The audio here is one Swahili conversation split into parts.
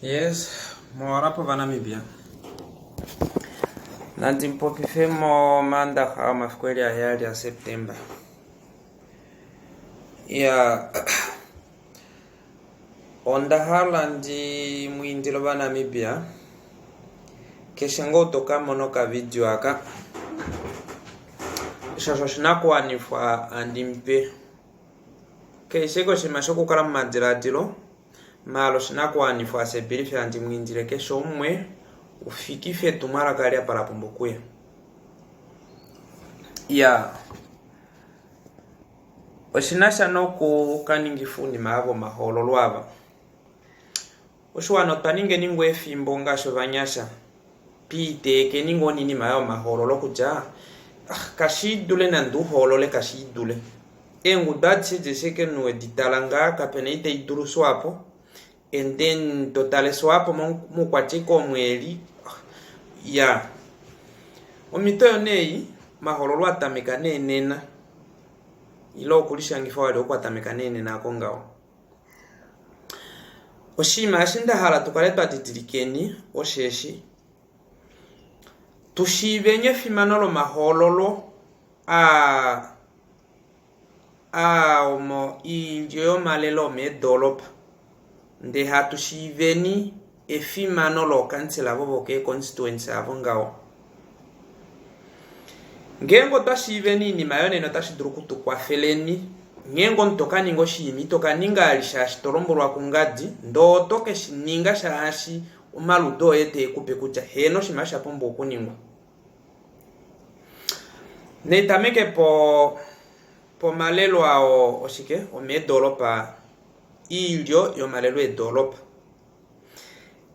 Yes, morapo va Namibia. Nandipopifemo manda kama kweli ya hali ya Septemba. Ya onda halandi mwindilo va Namibia. Keshango toka monoka video aka. Shasho shinako anifwa andimpe. Kesheko shimashoko kala madiradilo. Malo shinako anifwa sepirifi andimwindile kesho umwe. Ufikife tumara kali para pumbukwe. Ya oshinasha noku kaningifuni maabo maholo lwaba. Oshwano taninge ningwe fimbo ngasho banyasha. Pite ke ningo nini mayo maholo lokuja. Kashidule nandu holo le kashidule. Engu datse jeseke no editalanga kapeneite iduru swapo. And then totale swapo mu kwachiko mweli. Ya omito yonei maholo lwatameka nenena ilo kulishangifa wale okwatameka nenena akongao oshima ashinda hala tukaletwa titilikeni osheshi tushivenye fimanolo mahololo omo ilio malelo medolopa nde hatushiveni efimanolo kansela boboke constituency avongao ngengo tashiveni ni mayone no tashidurukutu kwa feleni ngengo ntoka ningo shimi toka ninga alishashi tolombolwa kungadi ndo toke shininga shashi umaludo ete kupe kucha heno shimasha pombo kuningo netameke po malelo ao oshike o medolopa ilio yo malelo edolopa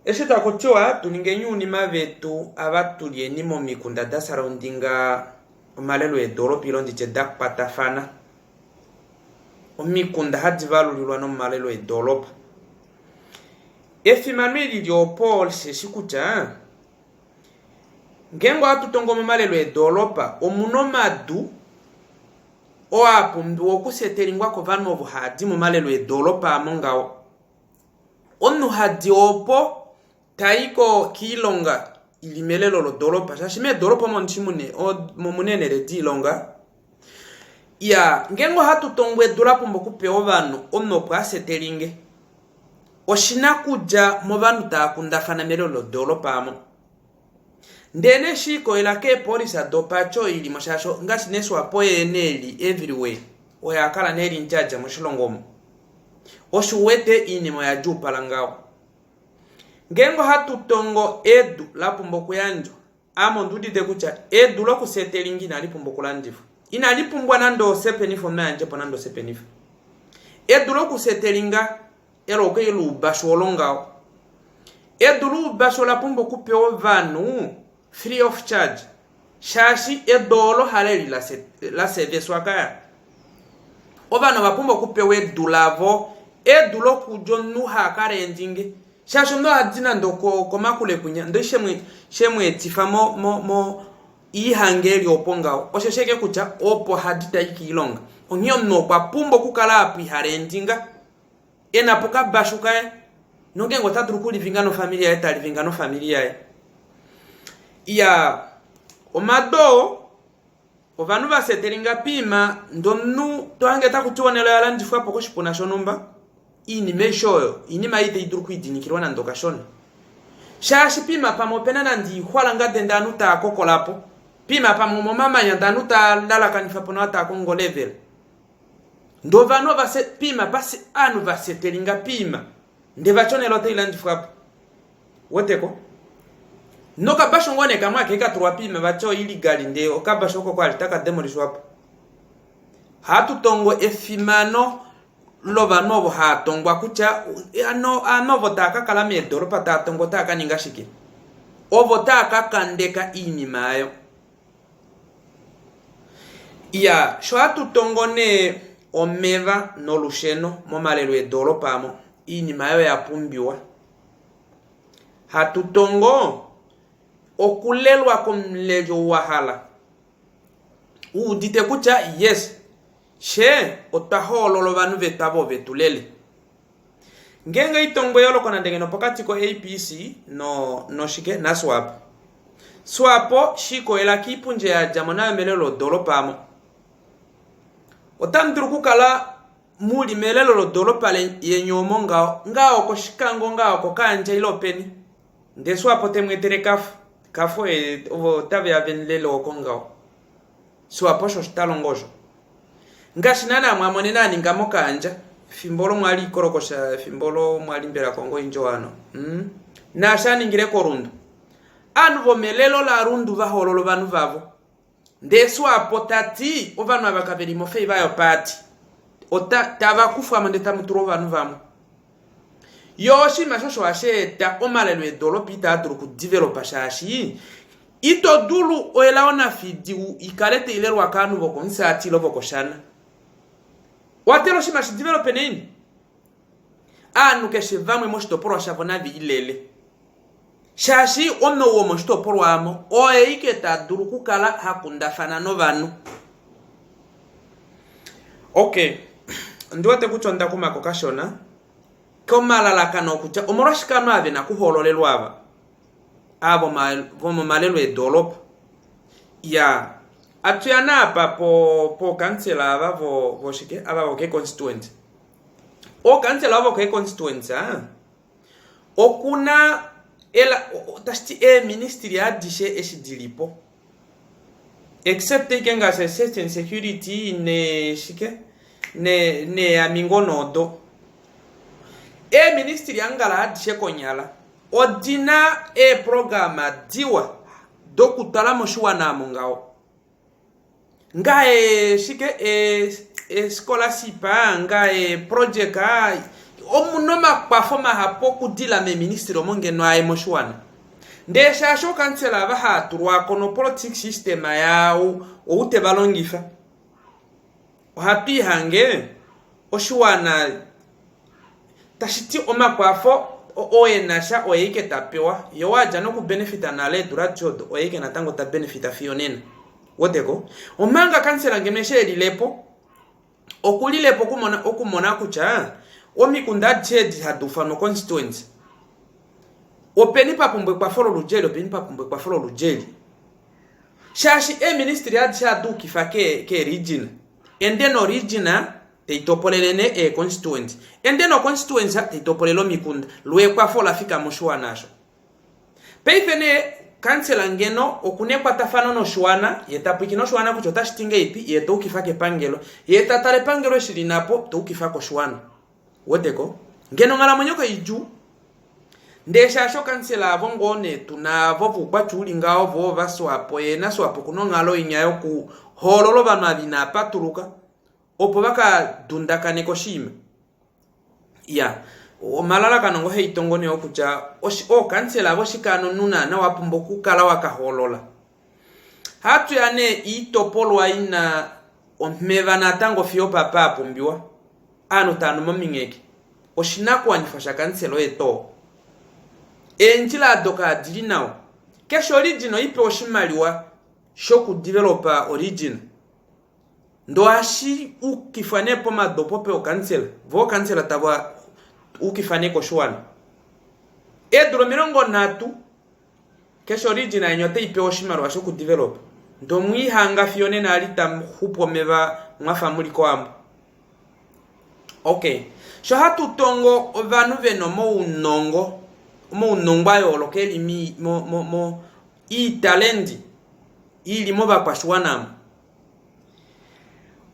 eshita kuchua tuningenyuni mavetu abatulieni mo mikunda da surroundinga malelo edolopa ilondiche dak patafana omikunda hadivalulilwa no malelo edolopa efimamili lyo Paul sheshikucha ngengo atutongo mo malelo edolopa omuno madu o apumbi okusetelingwa ko vanu obuhadi mo malelo edolopa amongao onu hadi opo taiko kilonga ilimelelo lo dolopa shashime dolopa monchimune o munene le dilonga ya ngengo hatu tongwe dolapo mbokupe ovanu ono pwasetelinge oshina kuja mo vanu takundafana melelo lo dolopa amo ndene shiko ilake polisa dopacho ili moshasho ngasi neswa poyeneli everywhere oyakala neli njaja moshilongomo oshuwete inimo ya jupalangao ngengo hatu tongo edu lapumboku yanjo amo ndudide kucha edu loku setelingi na lipumboku landifu ina lipumbwa nando sepenifo manje po nando sepenifo edu loku setelinga eloke ilu basho olongao edu lu basho lapumboku peo vanu free of charge shashi edolo haleli la seveswa kaya ovano vapumboku peo edu lavo edu loku jonu hakare enjinge shasho ndo hadina ndoko komakule kunya ndo shemwe etifa mo ihangeli opongao oshesheke kucha opo hadita ikilonga onyo no kwa pumbo kukala api harendinga enapoka bashuka nongengo tadrukuli vingano familia eta livingano familia ya omado ovanu basetelinga pima ndonu toangeta kutuonelo yalandi fwa poko shipona shonomba ini meshoyo ini maite idrukuidinikirwa na ndokashona shashi pima pamopena nandi khwala ngadenda nuta kokolapo pima pamomo mama yandanu ta lalakanifa pona ta kongo level ndovano vase pima basi anu vasetelinga pima ndevachonelo tailand fwapo woteko noka basho ngone kamwa keka turwa pima bacho illegal ndeo kabashoko kwa litaka demolishwapo hatu tongo efimano lova novo hatongwa kucha anovo taka kala medoropa tatongo taka ningashiki ovo taka kandeka inimayo ya shwatu tongo ne omeva no lusheno mo malelo edoropa amo inimayo ya pumbiwa hatu tongo okulelwa komlejo wahala udite kucha yes she otaholo lo vanu vetabo vetulele ngenga itongo yolo kona ndenge no pakati ko APC no shike na swap swapo shiko ela kipunje ya jamona melelo dolopamo otanduru kukala muli melelo lo dolopale yenyomo ngao ko shikango ngao ko kanje ilopeni nde swapo temwetere kafo ovo tave avenlelo ko ngao swapo shoshitalo ngojo ngashinana mwamone nani ngamo kanja fimbolo mwali korokosha fimbolo mwali mbera kongo injoano na shani ngire korundu anu vomelelo la rundu vahololo vanu vavo ndesu apotati ovanu abakaveli mofei vayo pati ota tava kufa mande tamuturo vanu vamu yoshi mashosho asheta omalelo edolopita aduru ku developa shashi ito dulu oelaona fidiu ikalete ilero wakanu voko nsati lovo koshana watelo shima shi develope nini anu keshe vamwe moshitoporo shavona vi ilele shashi ono wo moshitoporo amo oeike taduru kukala hakunda fanano vanu okay ndiwate kuchonda kumako kashona komalalakano kucha omoroshikano ave na kuhololelwa ava abo vomo malelo edolop ya atuyana apa po kansela ava vo shike ava vo ke constituent o kansela ava ke constituent okuna ela tasti ministry ya dishe eshidilipo except ikenga se certain security ne shike ne amingonodo ministry angala dishe konyala odina programa diwa dokutala moshuwa na mungao ngae shike scholarship ngae project omunoma kwafoma hapo kudila me ministry omonge no ay moshuwana ndesha sho kansela baha turwa kono politics system yao oute balongifa happy hange oshuwana tashiti omakwafo oenasha oyeike tapewa yowaja no ku benefita na le durajod oyeike natango ta benefita fionena woteko omanga kansela ngemeshe lilepo okulilepo okumona kucha omikunda jedi hadufa no constituency openi papumbwe kwa folo lujeli openi papumbwe kwa folo lujeli shashi ministry adisha duki fake ke region endeno region teitopolelene constituency endeno constituency teitopolelo mikunda lwe kwa folo afika mushwa nasho peifene kansela ngeno okunekwa tafano no shwana yetapikino shwana kuchota shitinge ipi yeto ukifake pangelo yetatale pangelo shirinapo to ukifako shwana woteko ngeno ngala monyoko iju ndesha sho kansela avongone tuna vovu kwachuli ngao vo vaswapo na swapo kuno ngalo inyayo ku hololo vanu avina patuluka opo baka dundakane koshime ya omalala kanongo heitongone okucha o kansela voshikano nuna na wapumbo kukala wakaholola hatu yane itopolwa ina omevana tango fio papa apumbiwa ano tanu momingeke oshinako wanifasha kanselo eto enjila doka dilinao kesho original ipe oshimaliwa shoku developer original ndo ashi ukifane po madopope o kansela vo kansela tabwa ukifane ko shwana edro mirongo natu kesho original nyote ipe oshimaliwa shoku develop ndo mwihanga fione na alita hupo meva mwafamuli ko ambo okay sho hatu tongo vanu veno mo unongo ayo lokeli mi mo I talendi ili mo bapashwana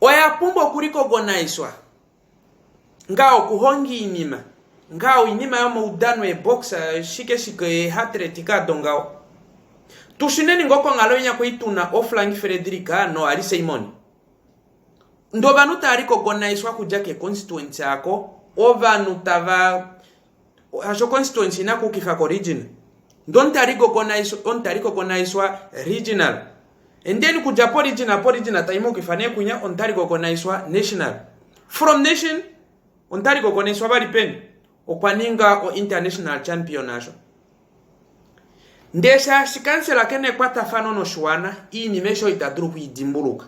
oya pumbo kuliko gonaiswa ngao kuhongi inima ngao inima yo mudanwe boxa shike hatretika dongao tushineni ngoko ngalo nya kuituna offline Frederica no ali Simon ndo vanu tariko gonaiswa kujake constituency yako ovanu tava hasho constituency na kukifa original don't tariko gonaiswa regional and then kuja original taimo kifane kunya ontariko gonaiswa national from nation ontariko gonaiswa bali pen okwaninga o international champion nasho ndesha shikansela kene kwata fano no shwana ini mesho itaduru kuidimbuluka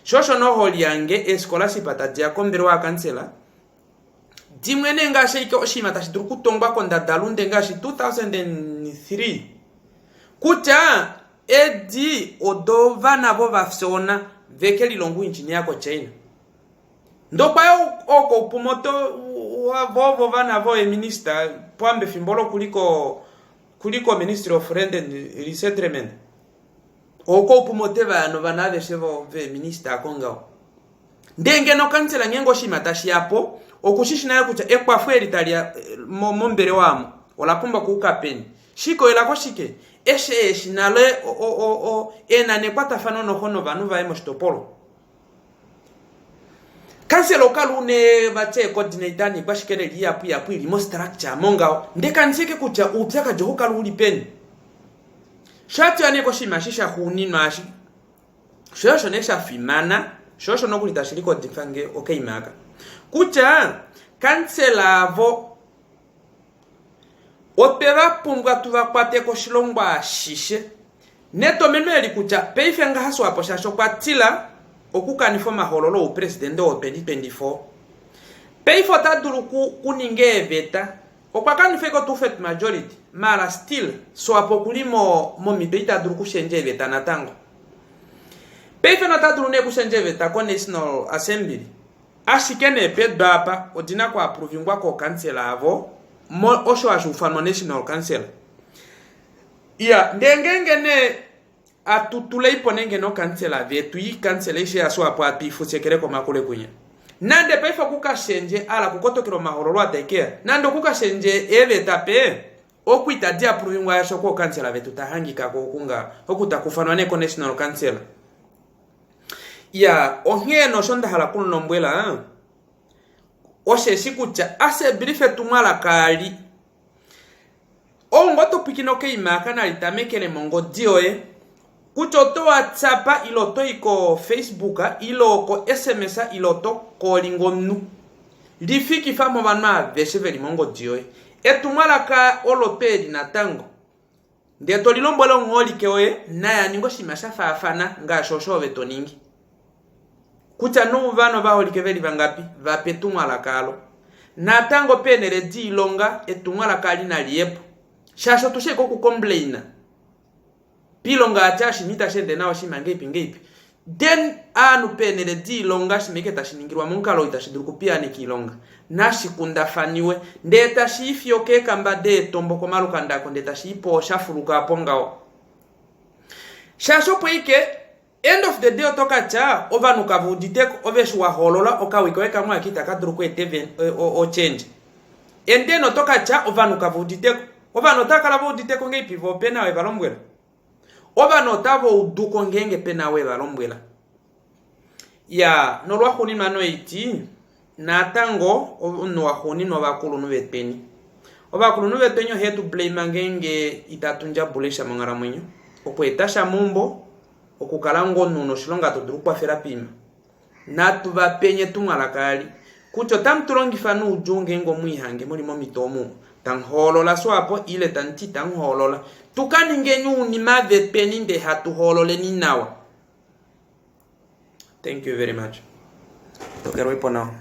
shosho no holi yange scholarship atadia kombero wa kansela dimwene ngashi ike oshima tashiduru kutongwa konda dalunde ngashi 2003 kuta edi odo vana vo vafsona veke lilongu inchini yako China ndokwa oko upumoto vovo vana vo minister pwambe fimbolo kuliko Ministry of Foreign Resettlement oko upumote vano vanave shevo ve minister akongao ndenge no kansela ngengo shima tashi yapo okushishina ya kucha ekwafueli talia mombere wamo olapumba kukapeni shiko elako shike eshe nale enane kwata fanono hono vanu va emoshitopolo kansela okalune bache coordinator ni bashikele yapu ilimo structure mongao ndekansike kucha upyaka joka luli peni shati aneko shima shisha huni nashi shosho nesha fimana shosho nokulita shiliko difange okay maka kucha kansela vo opera punga tuva kwate ko shilongwa shishe neto menweli kucha peifenga haso apo shasho kwatila okukanifoma hololo u president o 2024 peifo taduru kuninge veta okwakanifeko tufet majority mara still so apo kulimo momipeita duru kushenje veta natango peifo na taduru ne kushenje veta ko National Assembly ashikene pedapa odina kwa approvingwa ko kansela avo osho ashufano National Council ya ndengenge ne atutule iponenge no kansela vetu yi kansela ishe aso apo atifu sekere ko makule kunya nande peifa kukashenje ala kukotokero mahororo atekea nando kukashenje eve tape okuita dia approvingwa ya shoko kansela vetu tahangika ko kunga okutakufano ne ko National Council ya oheno shonda hala kuno nombwela oshe shikucha ase brife tumala kali ongo topikino ke imaka na litamekele mongo dioe kuchoto WhatsApp iloto iko Facebook iloko SMS iloto ko lingomnu lifiki famo banma vesheveli mongo dioe etumala ka olopedi natango ndeto lilombolo ngoli keoe na ya ningo shimasha fafana nga shosho betoningi kucha no vano ba olikeveli vangapi va petumwa la kalo na tango penere di longa etumwa la kali na liepo shasho tushe ko complain pilonga achashi mita shende nao shima ngeipi den anu penere di longa shimeke tashiningirwa munkalo itashiduru kupia ni kilonga nashi kunda faniwe ndeta shifyo ke kamba de tombo komalo kandako ndeta shipo shafuruka pongao shasho poike end of the day otoka cha ovanu kavudite oveshwa holola okawikoweka mwa kita kadru ko TV o change endeno toka cha ovanu kavudite ovanu takala vudite ko ngeipi vo pena we balombwela ovanu tavo uduko ngenge pena we balombwela ya nolwa khuni mano iti na tango no khuni no bakulu no veteni obakulu no vetenyo hetu blame ngenge itatunja bulesha mangara mwenyo okwetasha mumbo okukalango nuno shilonga tudrukwa ferapima na tuva penye tungalakali kucho tamtulongi fanu ujunge ngo mwihange muri mo mitomu tangholola swapo ile tanti tangholola tukaninge nyuni mave peninde hatu holole ninawa. Thank you very much. Tokero ipo nao.